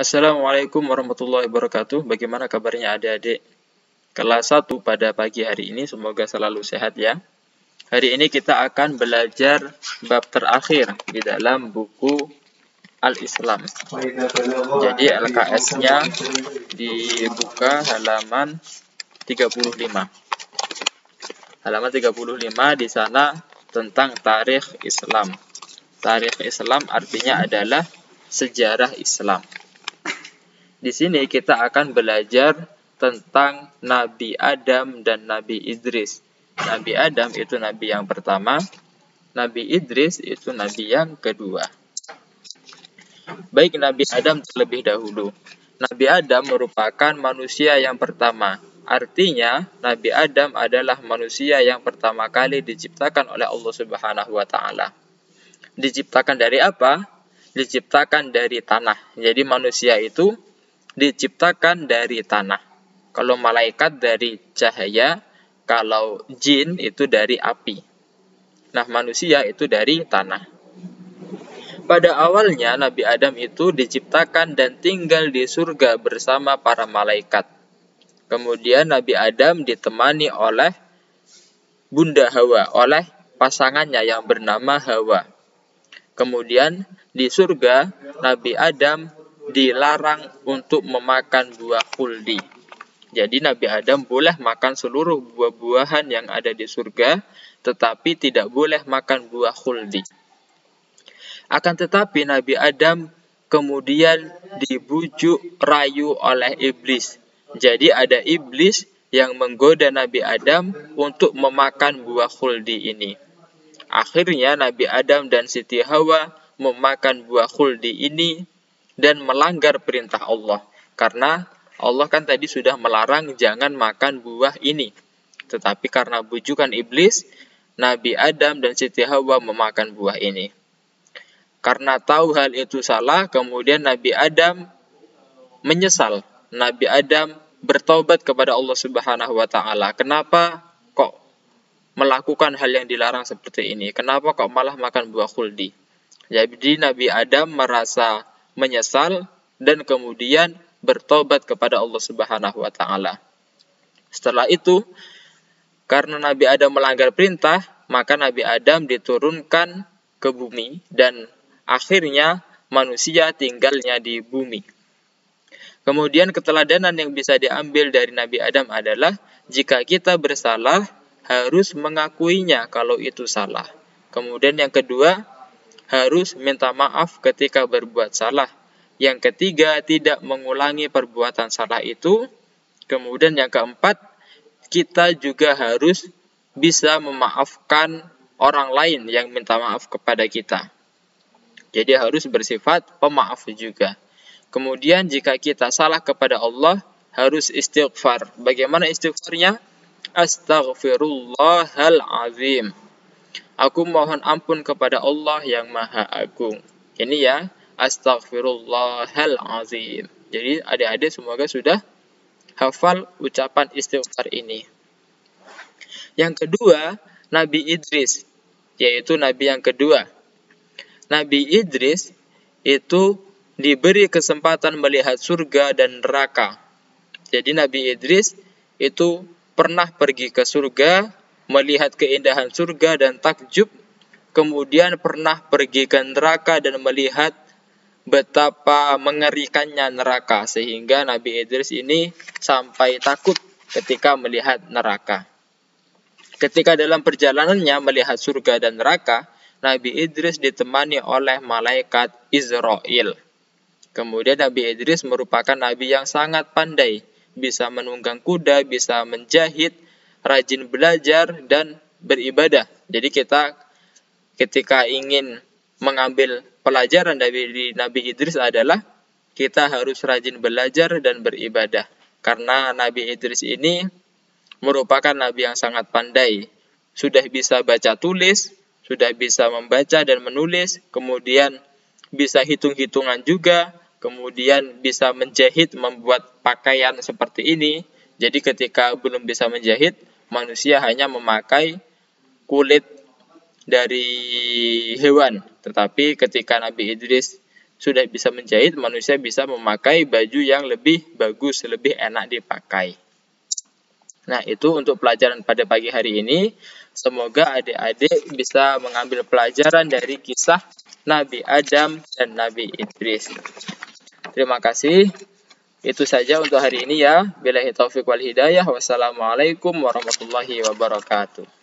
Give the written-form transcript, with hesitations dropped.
Assalamualaikum warahmatullahi wabarakatuh. Bagaimana kabarnya adik-adik kelas 1 pada pagi hari ini? Semoga selalu sehat ya. Hari ini kita akan belajar bab terakhir di dalam buku Al-Islam. Jadi LKS-nya dibuka halaman 35. Halaman 35 di sana tentang tarikh Islam. Tarikh Islam artinya adalah sejarah Islam. Di sini kita akan belajar tentang Nabi Adam dan Nabi Idris. Nabi Adam itu nabi yang pertama, Nabi Idris itu nabi yang kedua. Baik, Nabi Adam terlebih dahulu. Nabi Adam merupakan manusia yang pertama. Artinya, Nabi Adam adalah manusia yang pertama kali diciptakan oleh Allah Subhanahu wa taala. Diciptakan dari apa? Diciptakan dari tanah. Jadi manusia itu diciptakan dari tanah. Kalau malaikat dari cahaya, kalau jin itu dari api. Nah, manusia itu dari tanah. Pada awalnya Nabi Adam itu diciptakan dan tinggal di surga bersama para malaikat. Kemudian Nabi Adam ditemani oleh Bunda Hawa, oleh pasangannya yang bernama Hawa. Kemudian di surga Nabi Adam dilarang untuk memakan buah khuldi. Jadi Nabi Adam boleh makan seluruh buah-buahan yang ada di surga, tetapi tidak boleh makan buah khuldi. Akan tetapi Nabi Adam kemudian dibujuk rayu oleh iblis. Jadi ada iblis yang menggoda Nabi Adam untuk memakan buah khuldi ini. Akhirnya Nabi Adam dan Siti Hawa memakan buah khuldi ini dan melanggar perintah Allah. Karena Allah kan tadi sudah melarang jangan makan buah ini. Tetapi karena bujukan iblis, Nabi Adam dan Siti Hawa memakan buah ini. Karena tahu hal itu salah, kemudian Nabi Adam menyesal. Nabi Adam bertaubat kepada Allah Subhanahu wa taala. Kenapa kok melakukan hal yang dilarang seperti ini? Kenapa kok malah makan buah khuldi? Jadi Nabi Adam merasa menyesal dan kemudian bertobat kepada Allah Subhanahu wa taala. Setelah itu, karena Nabi Adam melanggar perintah, maka Nabi Adam diturunkan ke bumi dan akhirnya manusia tinggalnya di bumi. Kemudian keteladanan yang bisa diambil dari Nabi Adam adalah jika kita bersalah harus mengakuinya kalau itu salah. Kemudian yang kedua, harus minta maaf ketika berbuat salah. Yang ketiga, tidak mengulangi perbuatan salah itu. Kemudian yang keempat, kita juga harus bisa memaafkan orang lain yang minta maaf kepada kita. Jadi harus bersifat pemaaf juga. Kemudian jika kita salah kepada Allah, harus istighfar. Bagaimana istighfarnya? Astaghfirullahal azim. Aku mohon ampun kepada Allah yang Maha Agung. Ini ya, astaghfirullahal azim. Jadi adik-adik semoga sudah hafal ucapan istighfar ini. Yang kedua, Nabi Idris, yaitu Nabi yang kedua. Nabi Idris itu diberi kesempatan melihat surga dan neraka. Jadi Nabi Idris itu pernah pergi ke surga, melihat keindahan surga dan takjub, kemudian pernah pergi ke neraka dan melihat betapa mengerikannya neraka, sehingga Nabi Idris ini sampai takut ketika melihat neraka. Ketika dalam perjalanannya melihat surga dan neraka, Nabi Idris ditemani oleh malaikat Israel. Kemudian Nabi Idris merupakan nabi yang sangat pandai, bisa menunggang kuda, bisa menjahit, rajin belajar dan beribadah. Jadi kita ketika ingin mengambil pelajaran dari Nabi Idris adalah kita harus rajin belajar dan beribadah. Karena Nabi Idris ini merupakan nabi yang sangat pandai. Sudah bisa baca tulis, sudah bisa membaca dan menulis, kemudian bisa hitung-hitungan juga, kemudian bisa menjahit, membuat pakaian seperti ini. Jadi ketika belum bisa menjahit, manusia hanya memakai kulit dari hewan. Tetapi ketika Nabi Idris sudah bisa menjahit, manusia bisa memakai baju yang lebih bagus, lebih enak dipakai. Nah, itu untuk pelajaran pada pagi hari ini. Semoga adik-adik bisa mengambil pelajaran dari kisah Nabi Adam dan Nabi Idris. Terima kasih. Itu saja untuk hari ini ya. Billahi taufiq wal hidayah. Wassalamualaikum warahmatullahi wabarakatuh.